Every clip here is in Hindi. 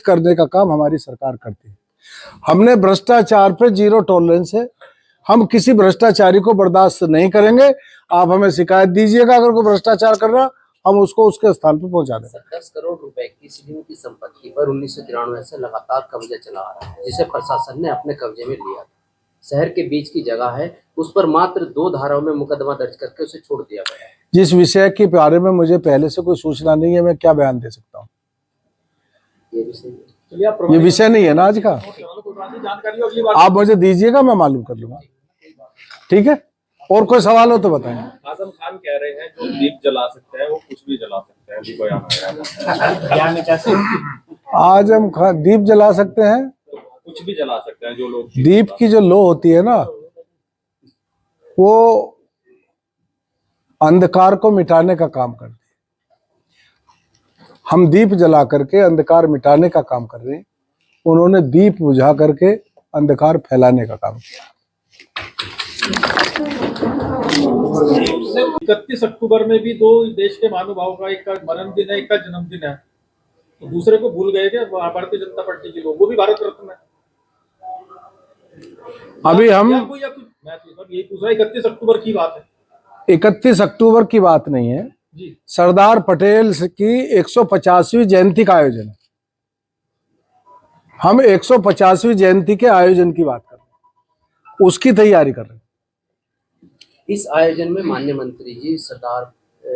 करने का काम हमारी सरकार करती है। हमने भ्रष्टाचार पे जीरो टॉलरेंस है। हम किसी भ्रष्टाचारी को बर्दाश्त नहीं करेंगे। आप हमें शिकायत दीजिएगा अगर कोई भ्रष्टाचार कर रहा, हम उसको उसके स्थान पर पहुंचा देंगे। 10 करोड़ रुपए की सीलिंग की संपत्ति पर 1993 से लगातार कब्जा चला आ रहा है, जिसे प्रशासन ने अपने कब्जे में लिया। शहर के बीच की जगह है, उस पर मात्र 2 धाराओं में मुकदमा दर्ज करके उसे छोड़ दिया गया है। जिस विषय के बारे में मुझे पहले से कोई सूचना नहीं है, मैं क्या बयान दे सकता हूँ? ये विषय नहीं है ना आज का। आप मुझे दीजिएगा, मैं मालूम कर लूंगा। ठीक है, और कोई सवाल हो तो बताएं। आजम खान कह रहे हैं जो दीप जला सकते हैं वो कुछ भी जला सकते हैं, अभी बयान आजम खान दीप जला सकते हैं, कुछ भी जला सकते हैं जो लोग। दीप की जो लो होती है ना, वो अंधकार को मिटाने का काम करती है। हम दीप जला करके अंधकार मिटाने का काम कर रहे हैं, उन्होंने दीप बुझा करके अंधकार फैलाने का काम किया। 31 अक्टूबर में भी 2 देश के महानुभावों का, एक का मरण दिन है, एक का जन्मदिन है, तो दूसरे को भूल गए क्या भारतीय जनता पार्टी के लोग? वो भी भारत रत्न है। अभी हम मैं यही पूछ रहा, 31 अक्टूबर की बात है। 31 अक्टूबर की बात नहीं है जी। सरदार पटेल की 150वीं जयंती का आयोजन है। हम 150वीं जयंती के आयोजन की बात कर रहे हैं, उसकी तैयारी कर रहे हैं। इस आयोजन में माननीय मंत्री जी सरदार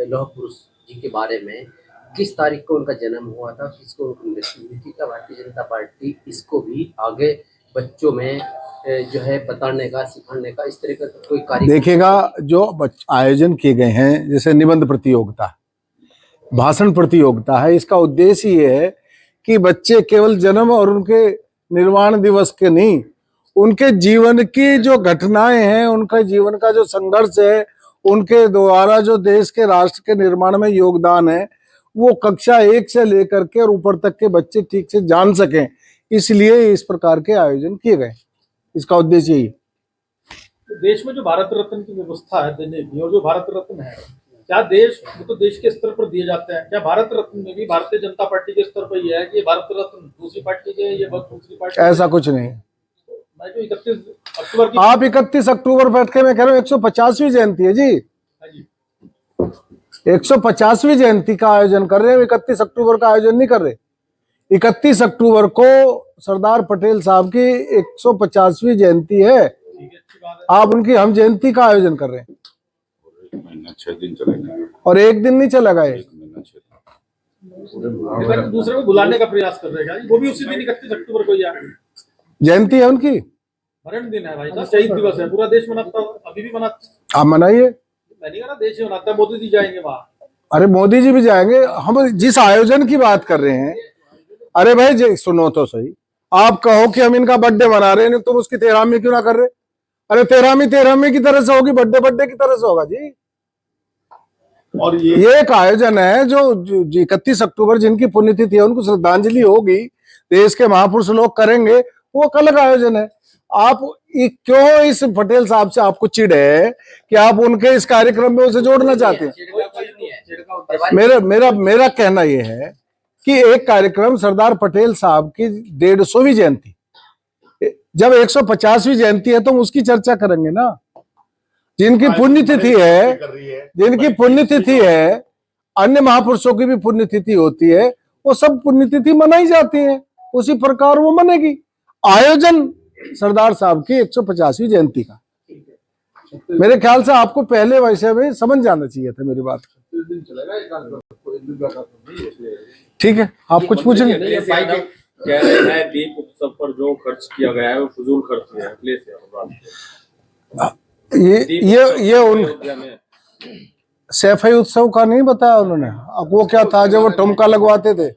लौह पुरुष जी के बारे में किस तारीख को उनका जन्म हुआ था, किसको उनकी मृत्यु हुई थी, क्या भारतीय जनता पार्टी इसको भी आगे बच्चों में जो है बताने का, सिखाने का, इस तरह का कोई कार्य देखिएगा? जो आयोजन किए गए हैं, जैसे निबंध प्रतियोगिता, भाषण प्रतियोगिता है, इसका उद्देश्य ये है कि बच्चे केवल जन्म और उनके निर्वाण दिवस के नहीं, उनके जीवन की जो घटनाएं हैं, उनका जीवन का जो संघर्ष है, उनके द्वारा जो देश के राष्ट्र के निर्माण में योगदान है, वो कक्षा 1 से लेकर के और ऊपर तक के बच्चे ठीक से जान सकें, इसलिए इस प्रकार के आयोजन किए गए। इसका उद्देश्य यही। देश में जो भारत रत्न की व्यवस्था है देने की, और जो भारत रत्न है, क्या देश, वो तो देश के स्तर पर दिए जाते हैं, क्या भारत रत्न में भी भारतीय जनता पार्टी के स्तर पर यह है कि भारत रत्न दूसरी पार्टी के, ये दूसरी पार्टी? ऐसा कुछ नहीं है। मैं जो 31 अक्टूबर की, आप 31 अक्टूबर बैठ के, मैं कह रहा हूँ 150वीं जयंती है जी। 150वीं जयंती का आयोजन कर रहे हैं, 31 अक्टूबर का आयोजन नहीं कर रहे। 31 अक्टूबर को सरदार पटेल साहब की 150वीं जयंती है। आप उनकी, हम जयंती का आयोजन कर रहे हैं। 1 महीना 6 दिन चलेगा, और एक दिन नहीं चला गया। 1 महीना 6 दिन। दूसरे को बुलाने का प्रयास कर रहे हैं, वो भी उसी दिन 31 अक्टूबर को यार जयंती है उनकी, मरण दिन है भाई साहब, शहीद दिवस है, पूरा देश मनाता, अभी भी मनाता। आप मनाइए। मैं नहीं कह रहा देश मनाता, मोदी जी जाएंगे वहां। अरे मोदी जी भी जाएंगे। हम जिस आयोजन की बात कर रहे हैं, अरे भाई सुनो तो सही, आप कहो कि हम इनका बर्थडे मना रहे हैं, तुम उसकी 13वीं क्यों ना कर रहे? अरे 13वीं की तरह से होगी, बर्थडे की तरह से होगा जी। और ये एक आयोजन है जो 31 अक्टूबर जिनकी पुण्यतिथि है, उनको श्रद्धांजलि होगी, देश के महापुरुष लोग करेंगे, वो अलग आयोजन है। आप क्यों इस पटेल साहब से आपको चिढ़ है कि आप उनके इस कार्यक्रम में उसे जोड़ना चाहते हैं? मेरा कहना यह है कि एक कार्यक्रम सरदार पटेल साहब की 150वीं जयंती, जब 150वीं जयंती है तो हम उसकी चर्चा करेंगे ना। जिनकी पुण्यतिथि है, अन्य महापुरुषों की भी पुण्यतिथि होती है, वो सब पुण्यतिथि मनाई जाती है, उसी प्रकार वो मनेगी। आयोजन सरदार साहब की 150वीं जयंती का, मेरे ख्याल से आपको पहले वैसे में समझ जाना चाहिए था मेरी बात को। ठीक है, आप कुछ पूछेंगे? कह रहे हैं दीप उत्सव पर जो खर्च किया गया है वो फजूल खर्च है, ये उन सैफई उत्सव का नहीं बताया उन्होंने। अब वो क्या था जब वो ठुमका लगवाते थे?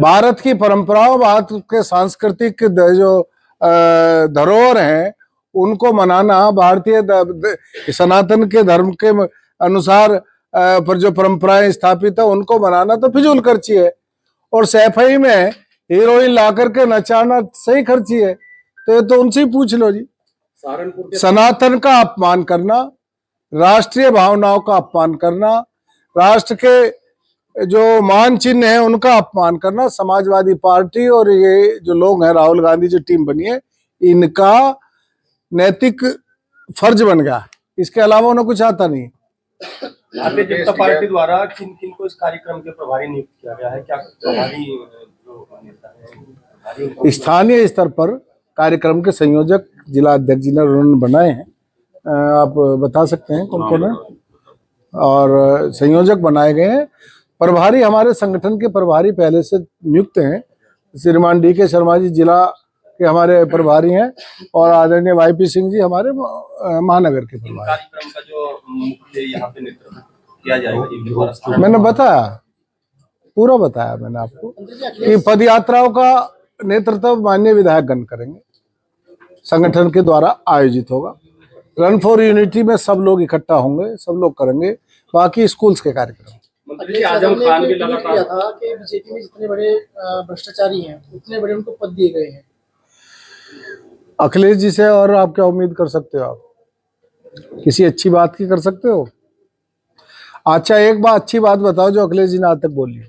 भारत की परंपराओं, भारत के सांस्कृतिक जो धरोहर हैं, उनको मनाना, भारतीय सनातन के धर्म के अनुसार पर जो परंपराएं स्थापित है उनको मनाना तो फिजूल खर्ची है। और सैफई में हीरोइन ला करके नचाना सही खर्ची है। तो ये तो उनसे ही पूछ लो जी। सनातन का अपमान करना, राष्ट्रीय भावनाओं का अपमान करना, राष्ट्र के जो मान चिन्ह है उनका अपमान करना, समाजवादी पार्टी और ये जो लोग हैं, राहुल गांधी जो टीम बनी है, इनका नैतिक फर्ज बन गया। इसके अलावा उन्हें कुछ आता नहीं। भारतीय जनता पार्टी द्वारा किन किन को इस कार्यक्रम के प्रभारी नियुक्त किया गया है? क्या प्रभारी जो नेता है स्थानीय स्तर पर कार्यक्रम के संयोजक जिला अध्यक्ष जी ने उन्होंने बनाए हैं। आप बता सकते हैं कौन कौन है? और संयोजक बनाए गए हैं। प्रभारी हमारे संगठन के प्रभारी पहले से नियुक्त हैं। श्रीमान डी.के. शर्मा जी जिला के हमारे प्रभारी हैं और आदरणीय वाई.पी. सिंह जी हमारे महानगर के प्रभारी। कार्यक्रम का जो मुख्य यहाँ पे नेतृत्व किया जाएगा, मैंने बताया, पूरा बताया मैंने आपको कि पद यात्राओं का नेतृत्व माननीय विधायकगण करेंगे, संगठन के द्वारा आयोजित होगा। रन फॉर यूनिटी में सब लोग इकट्ठा होंगे, सब लोग करेंगे। बाकी स्कूल्स के कार्यक्रम मंत्री जी आजम खान भी लगातार किया था कि बीजेपी में जितने बड़े भ्रष्टाचारी हैं उतने बड़े उनको पद दिए गए हैं। अखिलेश जी से और आप क्या उम्मीद कर सकते हो? आप किसी अच्छी बात की कर सकते हो? अच्छा, एक बात अच्छी बात बताओ जो अखिलेश जी ने आज तक बोली हो।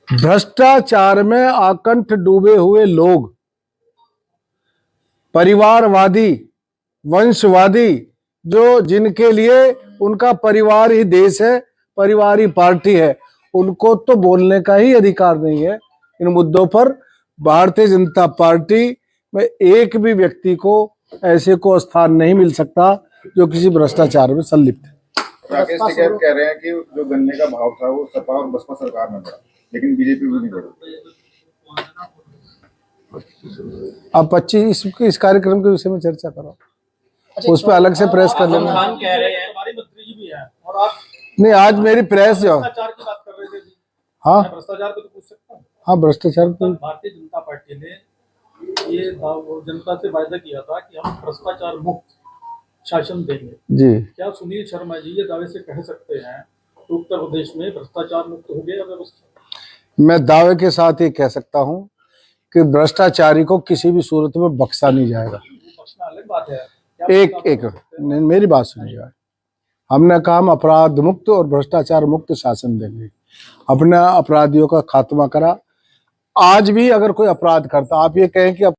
भ्रष्टाचार में आकंठ डूबे हुए लोग, परिवारवादी, वंशवादी, जो जिनके लिए उनका परिवार ही देश है, परिवार ही पार्टी है, उनको तो बोलने का ही अधिकार नहीं है इन मुद्दों पर। भारतीय जनता पार्टी में एक भी व्यक्ति को ऐसे को स्थान नहीं मिल सकता जो किसी भ्रष्टाचार में संलिप्त है। राकेश टिकैत कह रहे हैं कि जो गन्ने का भाव था वो सपा और बसपा सरकार में बढ़ा, लेकिन बीजेपी भी नहीं बढ़ी। आप 25 इस कार्यक्रम के विषय में चर्चा करो, उस पर अलग से प्रेस कर लेंगे। खान कह रहे हैं, हमारे मंत्री जी भी हैं और आप नहीं, आज मेरी प्रेस जो, भ्रष्टाचार की बात कर रहे थे जी। हाँ मैं भ्रष्टाचार को तो पूछ सकता हूँ। हाँ, भ्रष्टाचार को भारतीय जनता पार्टी ने ये जनता से वायदा किया था कि हम भ्रष्टाचार मुक्त शासन देंगे। जी, क्या सुनील शर्मा जी ये दावे से कह सकते हैं कि उत्तर प्रदेश में भ्रष्टाचार मुक्त हो गया व्यवस्था? मैं दावे के साथ ये कह सकता हूं कि भ्रष्टाचारी को किसी भी सूरत में बख्शा नहीं जाएगा। बख्शना अलग बात है। नहीं, मेरी बात सुनिएगा। हमने कहा हम अपराध मुक्त और भ्रष्टाचार मुक्त शासन देंगे। अपने अपराधियों का खात्मा करा। आज भी अगर कोई अपराध करता, आप ये कहें कि